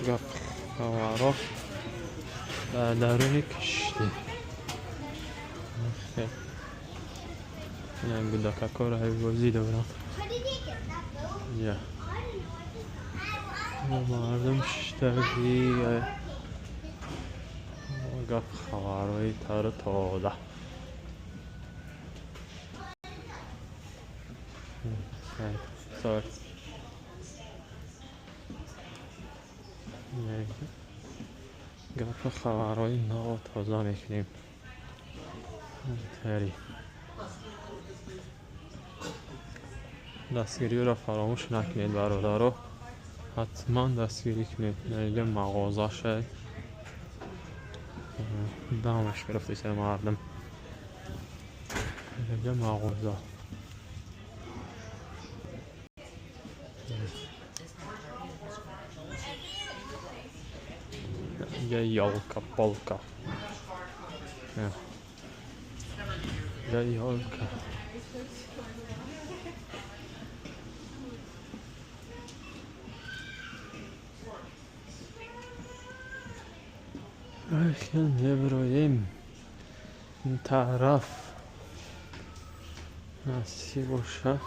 گپ خبرها در درون کشتی. این گودaka کار حیوازی دارم. یا مردم شتری گپ خبرهای تر تازه. سر گپ خبرهای نو تازه میکنیم. تری دستگیری را فراموش نکنید برادرها، حتما دستگیری کنید. اینجا مغازه شد دامش گرفتی سر مردم. اینجا مغازه اینجا یالکا پالکا. اینجا یالکا اخیان ابراهیم این طرف نسی باشه.